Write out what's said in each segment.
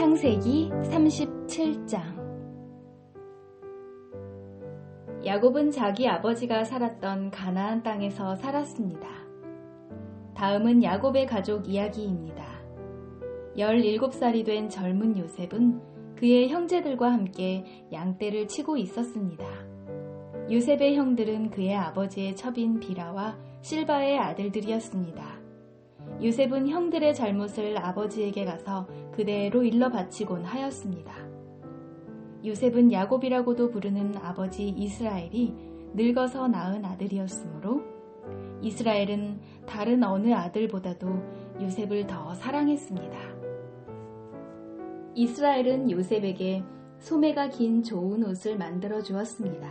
창세기 37장. 야곱은 자기 아버지가 살았던 가나안 땅에서 살았습니다. 다음은 야곱의 가족 이야기입니다. 17살이 된 젊은 요셉은 그의 형제들과 함께 양떼를 치고 있었습니다. 요셉의 형들은 그의 아버지의 첩인 비라와 실바의 아들들이었습니다. 요셉은 형들의 잘못을 아버지에게 가서 그대로 일러 바치곤 하였습니다. 요셉은 야곱이라고도 부르는 아버지 이스라엘이 늙어서 낳은 아들이었으므로 이스라엘은 다른 어느 아들보다도 요셉을 더 사랑했습니다. 이스라엘은 요셉에게 소매가 긴 좋은 옷을 만들어 주었습니다.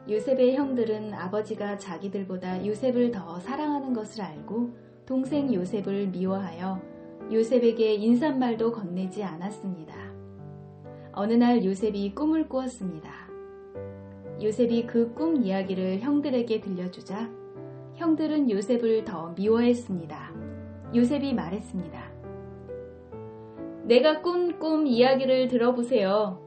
요셉의 형들은 아버지가 자기들보다 요셉을 더 사랑하는 것을 알고 동생 요셉을 미워하여 요셉에게 인사말도 건네지 않았습니다. 어느 날 요셉이 꿈을 꾸었습니다. 요셉이 그 꿈 이야기를 형들에게 들려주자 형들은 요셉을 더 미워했습니다. 요셉이 말했습니다. 내가 꾼 꿈 이야기를 들어보세요.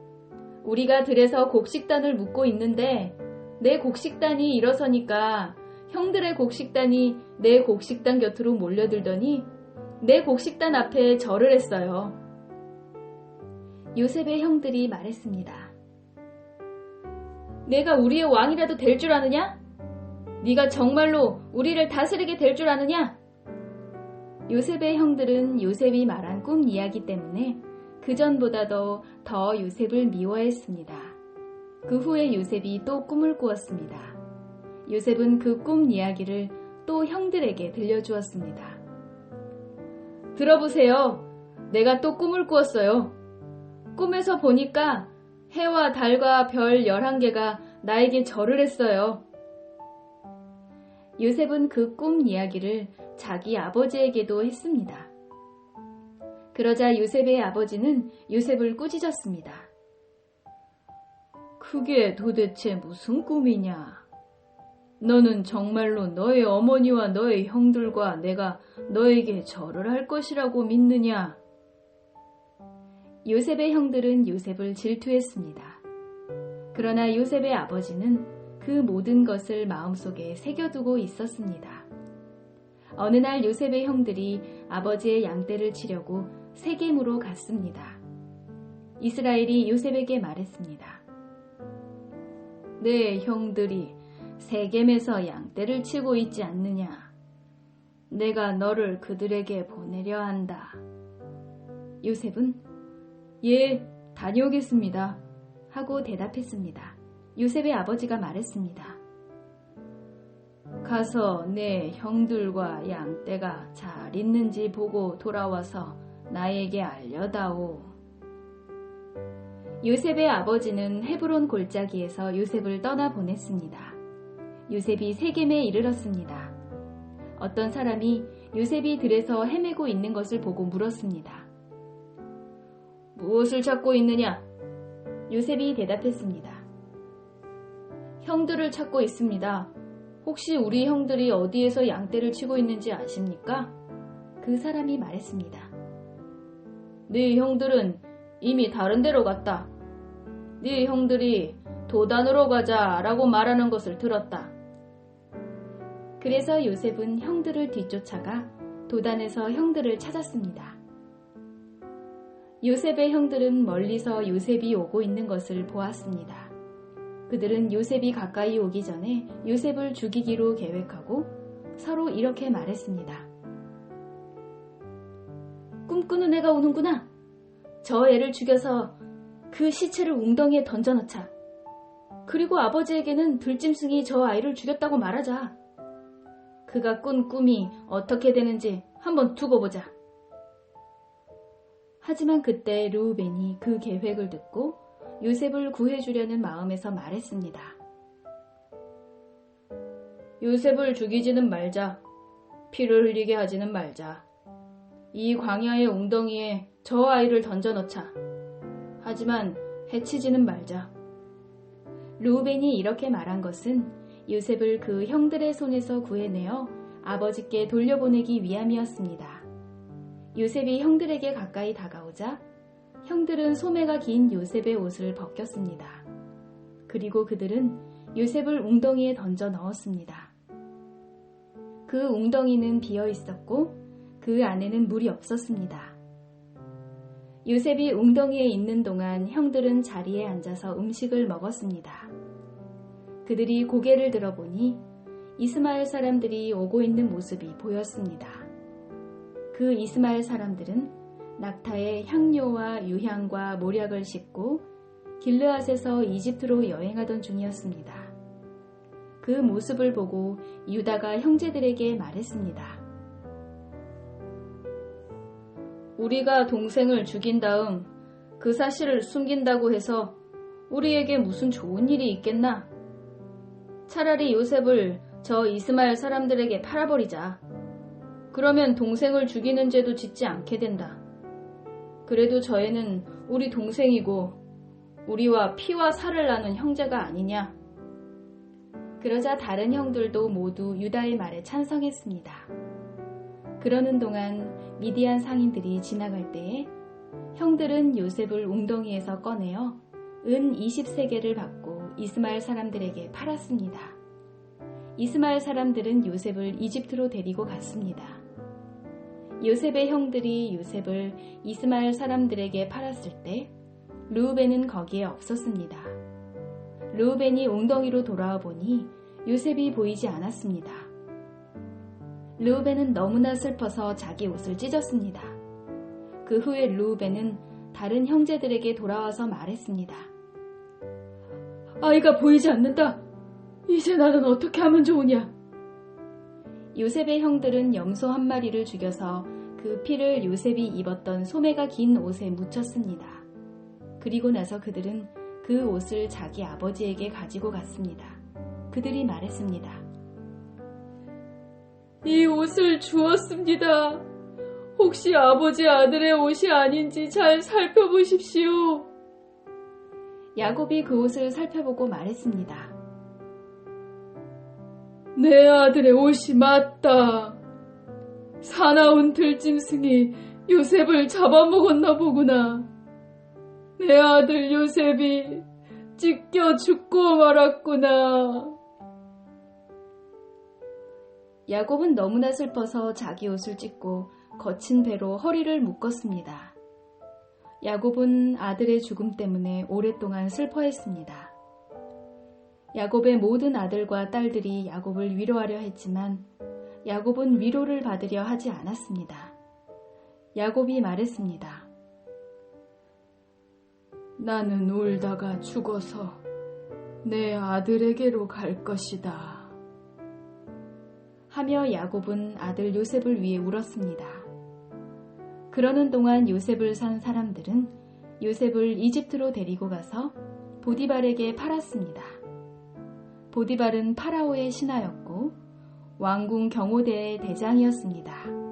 우리가 들에서 곡식단을 묶고 있는데 내 곡식단이 일어서니까 형들의 곡식단이 내 곡식단 곁으로 몰려들더니 내 곡식단 앞에 절을 했어요. 요셉의 형들이 말했습니다. 내가 우리의 왕이라도 될 줄 아느냐? 네가 정말로 우리를 다스리게 될 줄 아느냐? 요셉의 형들은 요셉이 말한 꿈 이야기 때문에 그전보다도 더 요셉을 미워했습니다. 그 후에 요셉이 또 꿈을 꾸었습니다. 요셉은 그 꿈 이야기를 또 형들에게 들려주었습니다. 들어보세요. 내가 또 꿈을 꾸었어요. 꿈에서 보니까 해와 달과 별 11개가 나에게 절을 했어요. 요셉은 그 꿈 이야기를 자기 아버지에게도 했습니다. 그러자 요셉의 아버지는 요셉을 꾸짖었습니다. 그게 도대체 무슨 꿈이냐? 너는 정말로 너의 어머니와 너의 형들과 내가 너에게 절을 할 것이라고 믿느냐? 요셉의 형들은 요셉을 질투했습니다. 그러나 요셉의 아버지는 그 모든 것을 마음속에 새겨두고 있었습니다. 어느 날 요셉의 형들이 아버지의 양떼를 치려고 세겜으로 갔습니다. 이스라엘이 요셉에게 말했습니다. 내 형들이 세겜에서 양떼를 치고 있지 않느냐? 내가 너를 그들에게 보내려 한다. 요셉은 예, 다녀오겠습니다. 하고 대답했습니다. 요셉의 아버지가 말했습니다. 가서 내 형들과 양떼가 잘 있는지 보고 돌아와서 나에게 알려다오. 요셉의 아버지는 헤브론 골짜기에서 요셉을 떠나보냈습니다. 요셉이 세겜에 이르렀습니다. 어떤 사람이 요셉이 들에서 헤매고 있는 것을 보고 물었습니다. 무엇을 찾고 있느냐? 요셉이 대답했습니다. 형들을 찾고 있습니다. 혹시 우리 형들이 어디에서 양떼를 치고 있는지 아십니까? 그 사람이 말했습니다. 네 형들은 이미 다른 데로 갔다. 네 형들이 도단으로 가자라고 말하는 것을 들었다. 그래서 요셉은 형들을 뒤쫓아가 도단에서 형들을 찾았습니다. 요셉의 형들은 멀리서 요셉이 오고 있는 것을 보았습니다. 그들은 요셉이 가까이 오기 전에 요셉을 죽이기로 계획하고 서로 이렇게 말했습니다. 꿈꾸는 애가 오는구나. 저 애를 죽여서 그 시체를 웅덩이에 던져넣자. 그리고 아버지에게는 들짐승이 저 아이를 죽였다고 말하자. 그가 꾼 꿈이 어떻게 되는지 한번 두고 보자. 하지만 그때 르우벤이 그 계획을 듣고 요셉을 구해주려는 마음에서 말했습니다. 요셉을 죽이지는 말자. 피를 흘리게 하지는 말자. 이 광야의 웅덩이에 저 아이를 던져넣자. 하지만 해치지는 말자. 르우벤이 이렇게 말한 것은 요셉을 그 형들의 손에서 구해내어 아버지께 돌려보내기 위함이었습니다. 요셉이 형들에게 가까이 다가오자 형들은 소매가 긴 요셉의 옷을 벗겼습니다. 그리고 그들은 요셉을 웅덩이에 던져 넣었습니다. 그 웅덩이는 비어 있었고 그 안에는 물이 없었습니다. 요셉이 웅덩이에 있는 동안 형들은 자리에 앉아서 음식을 먹었습니다. 그들이 고개를 들어보니 이스마엘 사람들이 오고 있는 모습이 보였습니다. 그 이스마엘 사람들은 낙타에 향료와 유향과 모략을 싣고 길르앗에서 이집트로 여행하던 중이었습니다. 그 모습을 보고 유다가 형제들에게 말했습니다. 우리가 동생을 죽인 다음 그 사실을 숨긴다고 해서 우리에게 무슨 좋은 일이 있겠나? 차라리 요셉을 저 이스마엘 사람들에게 팔아버리자. 그러면 동생을 죽이는 죄도 짓지 않게 된다. 그래도 저 애는 우리 동생이고 우리와 피와 살을 나눈 형제가 아니냐? 그러자 다른 형들도 모두 유다의 말에 찬성했습니다. 그러는 동안 미디안 상인들이 지나갈 때에 형들은 요셉을 웅덩이에서 꺼내어 은 20세겔을 받고 이스마엘 사람들에게 팔았습니다. 이스마엘 사람들은 요셉을 이집트로 데리고 갔습니다. 요셉의 형들이 요셉을 이스마엘 사람들에게 팔았을 때 르우벤은 거기에 없었습니다. 르우벤이 웅덩이로 돌아와 보니 요셉이 보이지 않았습니다. 르우벤은 너무나 슬퍼서 자기 옷을 찢었습니다. 그 후에 르우벤은 다른 형제들에게 돌아와서 말했습니다. 아이가 보이지 않는다. 이제 나는 어떻게 하면 좋으냐? 요셉의 형들은 염소 한 마리를 죽여서 그 피를 요셉이 입었던 소매가 긴 옷에 묻혔습니다. 그리고 나서 그들은 그 옷을 자기 아버지에게 가지고 갔습니다. 그들이 말했습니다. 이 옷을 주었습니다. 혹시 아버지 아들의 옷이 아닌지 잘 살펴보십시오. 야곱이 그 옷을 살펴보고 말했습니다. 내 아들의 옷이 맞다. 사나운 들짐승이 요셉을 잡아먹었나 보구나. 내 아들 요셉이 찢겨 죽고 말았구나. 야곱은 너무나 슬퍼서 자기 옷을 찢고 거친 배로 허리를 묶었습니다. 야곱은 아들의 죽음 때문에 오랫동안 슬퍼했습니다. 야곱의 모든 아들과 딸들이 야곱을 위로하려 했지만 야곱은 위로를 받으려 하지 않았습니다. 야곱이 말했습니다. 나는 울다가 죽어서 내 아들에게로 갈 것이다. 하며 야곱은 아들 요셉을 위해 울었습니다. 그러는 동안 요셉을 산 사람들은 요셉을 이집트로 데리고 가서 보디발에게 팔았습니다. 보디발은 파라오의 신하였고 왕궁 경호대의 대장이었습니다.